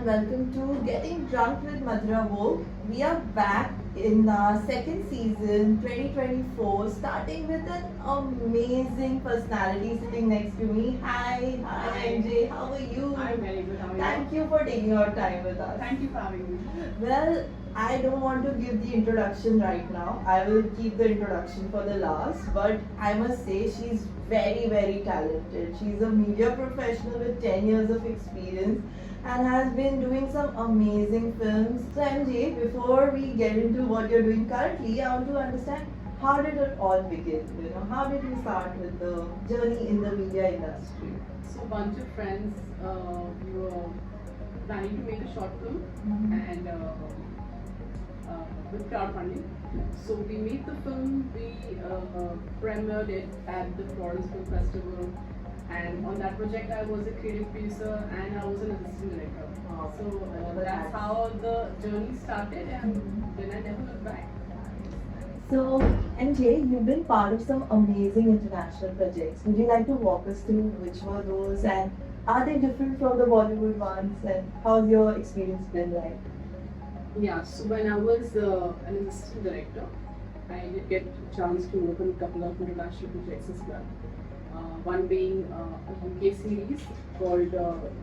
and welcome to Getting Drunk with Madira Vogue. We are back in our second season 2024, starting with an amazing personality sitting next to me. Hi MJ, how are you? I'm very good. How are you? Thank you for taking your time with us. Thank you for having me. Well, I don't want to give the introduction right now. I will keep the introduction for the last, but I must say she's very talented. She's a media professional with 10 years of experience and has been doing some amazing films. So MJ, before we get into what you're doing currently, I want to understand how did it all begin? How did you start with the journey in the media industry? So, a bunch of friends, we were planning to make a short film and with crowdfunding. So, we made the film, we premiered it at the Florence Film Festival. And on that project, I was a creative producer and I was an assistant director. So, that's how the journey started, and then I never looked back. So, MJ, you've been part of some amazing international projects. Would you like to walk us through which were those and are they different from the Bollywood ones, and how's your experience been like? Yeah, so when I was an assistant director, I did get a chance to work on a couple of international projects as well. One being a UK series called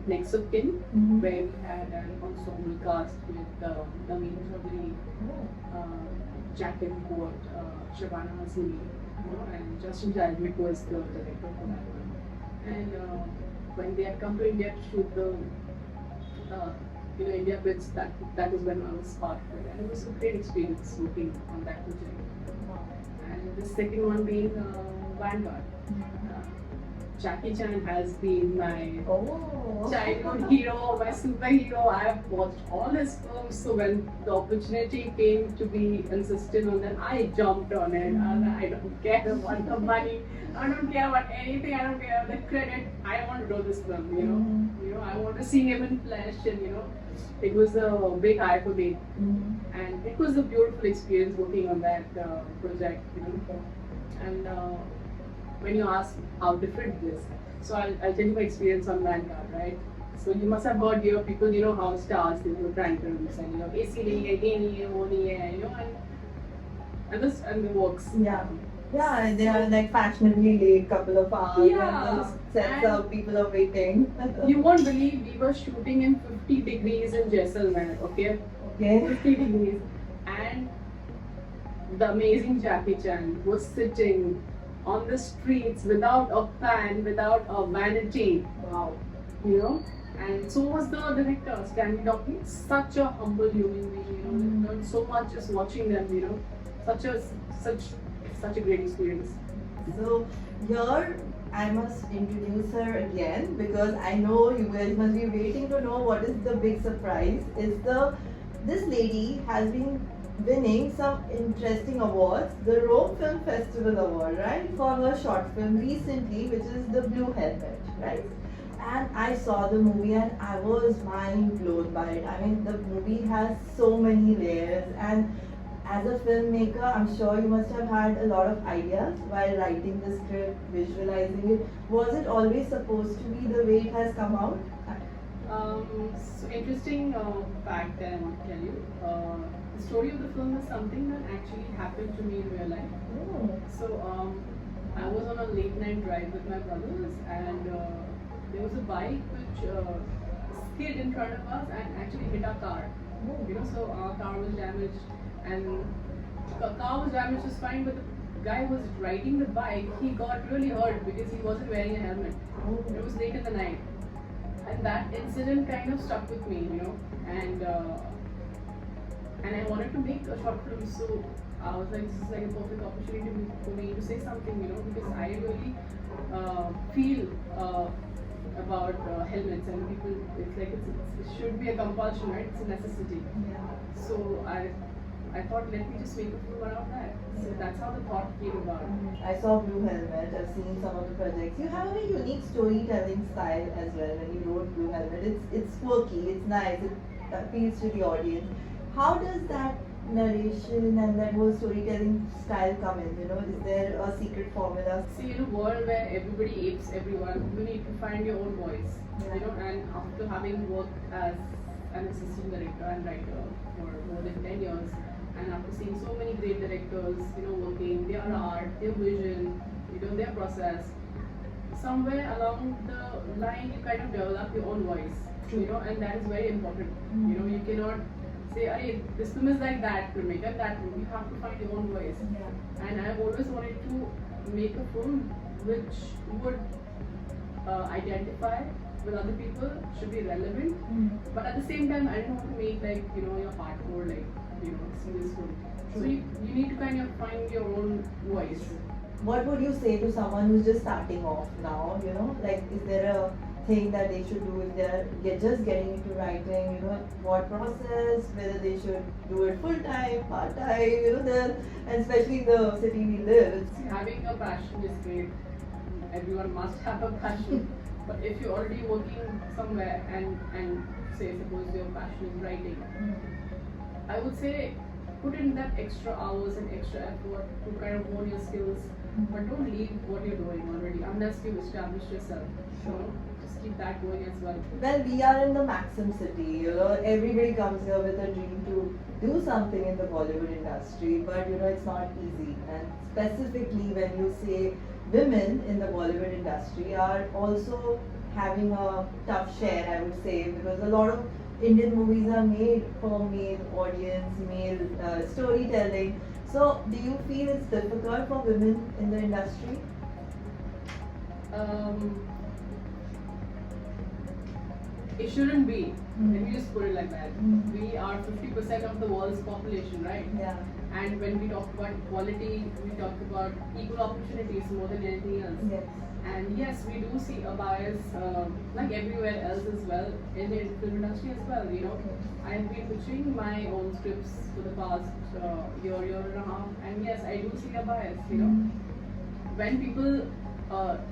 Next of Kin, where we had an ensemble cast with Naveen Chaudhary, Jacqueline Court, Shabana Hazmi, and Justin Chadwick was the director for that one. And when they had come to India to shoot the India bits, that was when I was part of it, and it was a great experience working on that project. And the second one being Vanguard. Jackie Chan has been my childhood hero, my superhero. I have watched all his films, so when the opportunity came to be insisted on that, I jumped on it. I don't care about the money, I don't care about anything, I don't care about the credit. I want to do this film, I want to see him in flesh, and it was a big eye for me. And it was a beautiful experience working on that project, And when you ask how different it is, so I'll tell you my experience on Vanguard, right? So you must have heard people, how stars, they do tantrums and AC nahi hai, ye nahi hai, wo nahi hai, and the works. Yeah, they are like fashionably late, couple of hours, and those sets of people are waiting. You won't believe we were shooting in 50 degrees in Jaisalmer, okay? 50 degrees, and the amazing Jackie Chan was sitting on the streets without a fan, without a vanity. Wow. And so was the director, Stanley Docky. Such a humble human being, learned so much just watching them, such a great experience. So here I must introduce her again because I know you guys must be waiting to know what is the big surprise. This lady has been winning some interesting awards, the Rome Film Festival Award, right, for her short film recently, which is The Blue Helmet, right? And I saw the movie and I was mind blown by it. I mean, the movie has so many layers, and as a filmmaker, I'm sure you must have had a lot of ideas while writing the script, visualizing it. Was it always supposed to be the way it has come out? So interesting fact that I want to tell you. The story of the film is something that actually happened to me in real life. So I was on a late night drive with my brothers, and there was a bike which skid in front of us and actually hit our car. So our car was damaged, and the car was damaged just fine, but the guy who was riding the bike, he got really hurt because he wasn't wearing a helmet. It was late in the night. And that incident kind of stuck with me, and I wanted to make a short film, so I was like, this is like a perfect opportunity for me to say something, because I really feel about helmets, and people, it's like it should be a compulsion, right? It's a necessity. So I thought, let me just make a film around that. So that's how the thought came about. I saw Blue Helmet, I've seen some of the projects. You have a very unique storytelling style as well when you wrote Blue Helmet. It's quirky, it's nice, it appeals to the audience. How does that narration and that whole storytelling style come in? Is there a secret formula? See, in a world where everybody apes everyone, you need to find your own voice. And after having worked as an assistant director and writer for more than 10 years. And after seeing so many great directors, working their art, their vision, their process, somewhere along the line you kind of develop your own voice, and that is very important. You cannot say, "Hey, this film is like that filmmaker, that film." You have to find your own voice. Yeah. And I've always wanted to make a film which would identify with other people, should be relevant, but at the same time, I didn't want to make your hardcore serious film. So you need to kind of find your own voice. What would you say to someone who's just starting off now? Like, is there a thing that they should do if they're just getting into writing? What process? Whether they should do it full time, part time? And especially in the city we live. Having a passion is great. Everyone must have a passion. But if you're already working somewhere and say suppose your passion is writing, I would say put in that extra hours and extra effort to kind of hone your skills. But don't leave what you're doing already unless you've established yourself. Just keep that going as well. Well, we are in the Maxim city, everybody comes here with a dream to do something in the Bollywood industry, but it's not easy. And specifically when you say women in the Bollywood industry are also having a tough share, I would say, because a lot of Indian movies are made for male audience, male storytelling. So, do you feel it's difficult for women in the industry? It shouldn't be. Let me just put it like that. We are 50% of the world's population, right? Yeah. And when we talk about equality, we talk about equal opportunities more than anything else. Yes. And yes, we do see a bias, like everywhere else as well, in the film industry as well. I have been pitching my own scripts for the past year and a half, and yes, I do see a bias. When people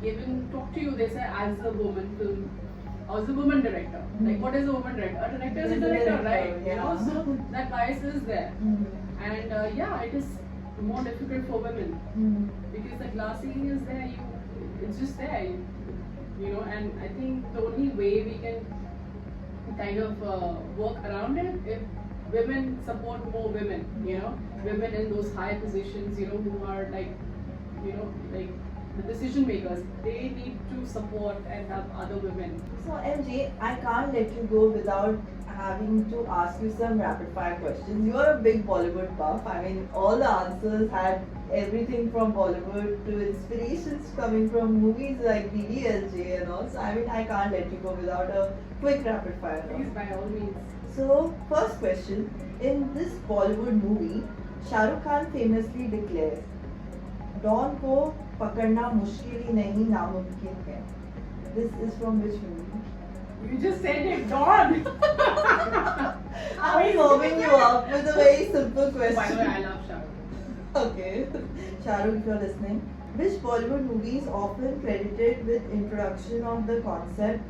even talk to you, they say, as a woman as a woman director. Like, what is a woman director? A director is a director, right? Yeah. So that bias is there. And it is more difficult for women because the glass ceiling is there. It's just there, and I think the only way we can kind of work around it if women support more women, women in those high positions, who are like the decision makers, they need to support and have other women. So MJ, I can't let you go without having to ask you some rapid fire questions. You are a big Bollywood buff. I mean, all the answers had everything from Bollywood to inspirations coming from movies like DDLJ and all. So I mean, I can't let you go without a quick rapid fire. Please, by all means. So, first question. In this Bollywood movie, Shah Rukh Khan famously declares, "Dawn ko pakadna mushkil hi nahi, namumkin hai." This is from which movie? You just said it, Dawn! I'm warming you up with a very simple question. By the way, I love Shah Rukh. Okay. Shah Rukh, if you're listening. Which Bollywood movie is often credited with introduction of the concept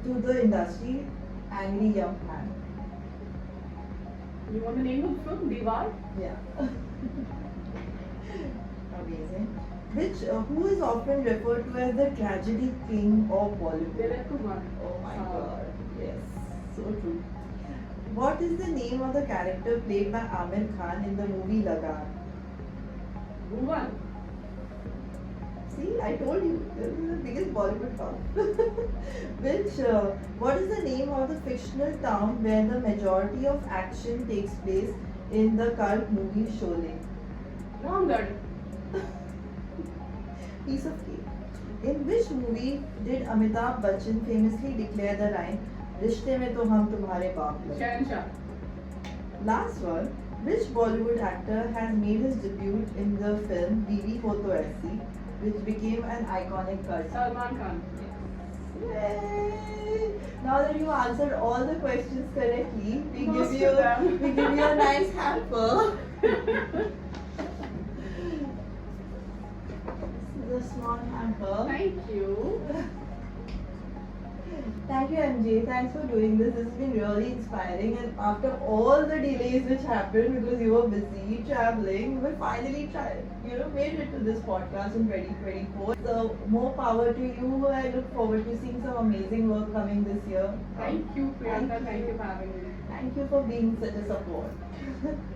to the industry, Angry Young Man? You want the name of the film? Diwar? Yeah. Amazing. Who is often referred to as the tragedy king of Bollywood? Dilip Kumar. Oh my god. Yes. So true. What is the name of the character played by Amir Khan in the movie Lagan? Bhuvan. See, I told you, this is the biggest Bollywood fan. What is the name of the fictional town where the majority of action takes place in the cult movie Sholay? Ramgarh. Piece of cake. In which movie did Amitabh Bachchan famously declare the line, "Rishte mein to hum tumhare baap lage"? Shahanshah. Last one. Which Bollywood actor has made his debut in the film Biwi Ho To Aisi, which became an iconic cult? Salman Khan. Yay! Now that you answered all the questions correctly, we Most give you of them. a nice hamper. This is a small hamper. Thank you. Thank you, MJ. Thanks for doing this. This has been really inspiring. And after all the delays which happened because you were busy traveling, we finally made it to this podcast in 2024. So more power to you. I look forward to seeing some amazing work coming this year. Thank you, Priyanka. Thank you for having me. Thank you for being such a support.